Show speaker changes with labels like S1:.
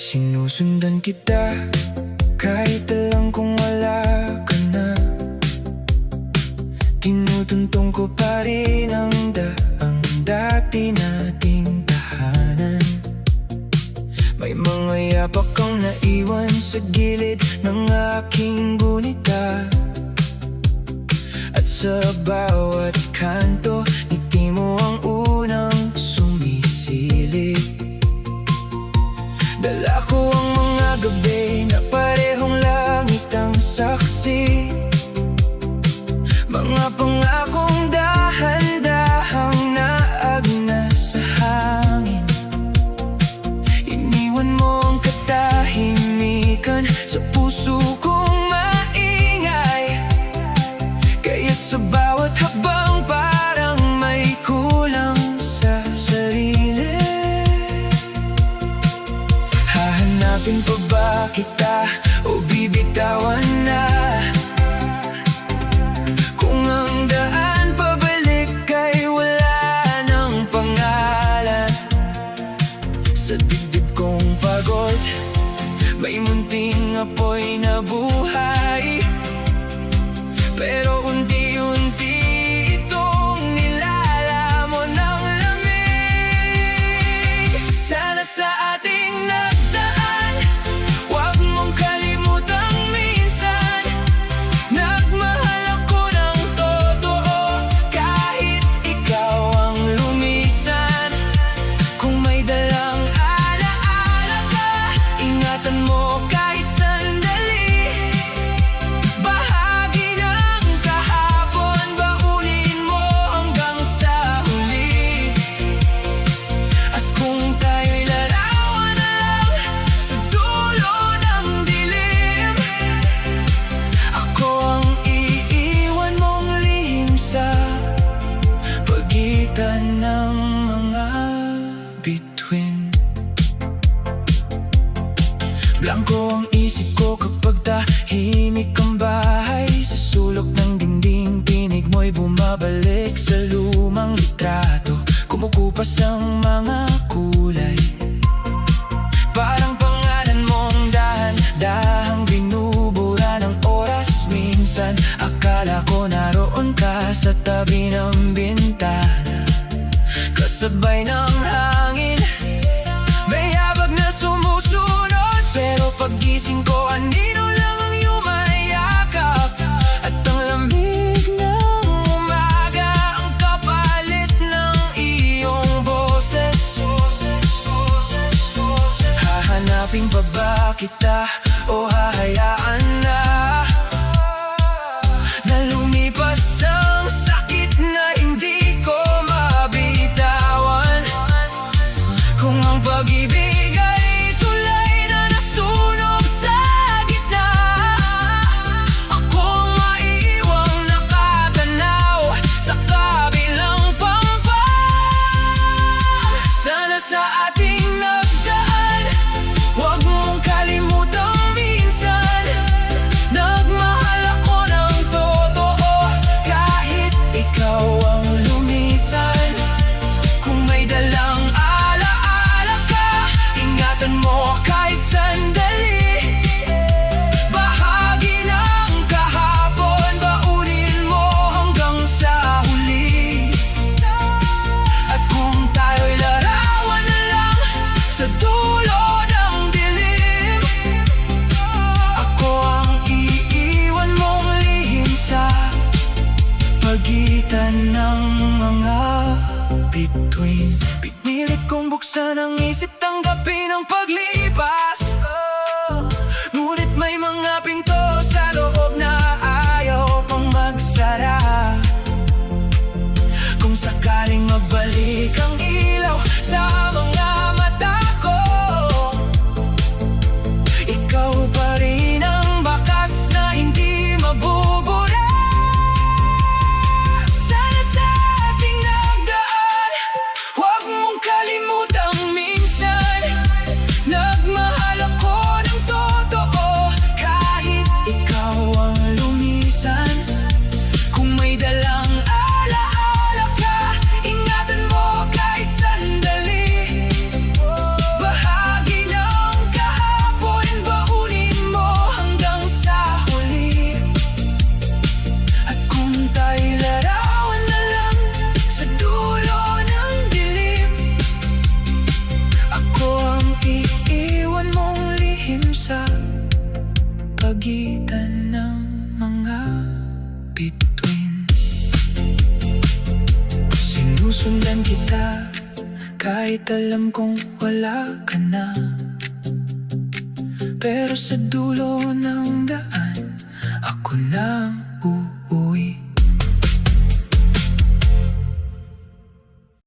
S1: Sinusundan kita kahit alam kong wala ka na. Tinutuntong ko pa rin ang dati nating tahanan. May mga yapak kang naiwan sa gilid ng aking gunita. At sa bawat kanto, ngiti mo ang unang sumisilip. Dala ko ang mga gabi na parehong langit ang saksi. Mga pangakong dahan-dahang naagna sa hangin. Iniwan mo ang katahimikan sa puso kong maingay. Kaya't sa bawat hakbang parang may kulang sa sarili. Hahanapin pa ba kita o bibitawan na? Kung ang daan pabalik ay wala ng pangalan. Sa dibdib kong pagod, may munting apoy na buhay. Pero unti-unti itong nilalamon ng lamig. Sana sa ating nagdaan, huwag mong kalimutang minsan. Nagmahal ako ng totoo kahit ikaw ang lumisan. Kung may dalang alaala ka, ingatan mo kahit sandali. Bahagi ng kahapon, baunin mo hanggang sa huli. At kung tayo'y larawan na lang sa dulo ng dilim, ako ang iiwan mong lihim sa pagitan ng mga bituin. Blanko ang isip ko kapag tahimik ang bahay. Sa sulok ng dingding, tinig mo'y bumabalik sa lumang litrato. Kumukupas ang mga kulay, parang pangalan mong dahan-dahang binubura ng oras. Minsan akala ko naroon ka sa tabi ng bintana, kasabay ng hangin. May habag na sumusunod, pero paggising ko, anino lang ang yumayakap. At ang lamig ng umaga, ang kapalit ng iyong boses. Hahanapin pa ba kita o hahayaan na lumipas ang sakit na hindi ko mabitawan? Kung ang pag-ibig ay tulay na nasunog sa gitna, ako ang maiiwang nakatanaw sa kabilang pampang. Sana sa ating nagdaan, huwag mong kalimutang minsan. Nagmahal ako ng totoo kahit ikaw ang lumisan. Kung may dalang alaala ka, ingatan mo kahit sandali. Bahagi ng kahapon, baunin mo hanggang sa huli. At kung tayo'y larawan na lang sa dulo ng dilim, ako ang iiwan mong lihim sa pagitan ng mga bituin. Pinilit kong buksan ang isip, tanggapin ang paglipas. Ngunit may mga pinto sa loob na ayaw pang magsara. Kung sakaling mabalik ang ilaw sa mga mata ko, ikaw pa rin ang bakas na hindi mabubura. Sana sa ating nagdaan, huwag mong kalimutang minsan. Nag kita, kahit alam kong wala ka na. Pero sa dulo ng daan, ako nang uuwi.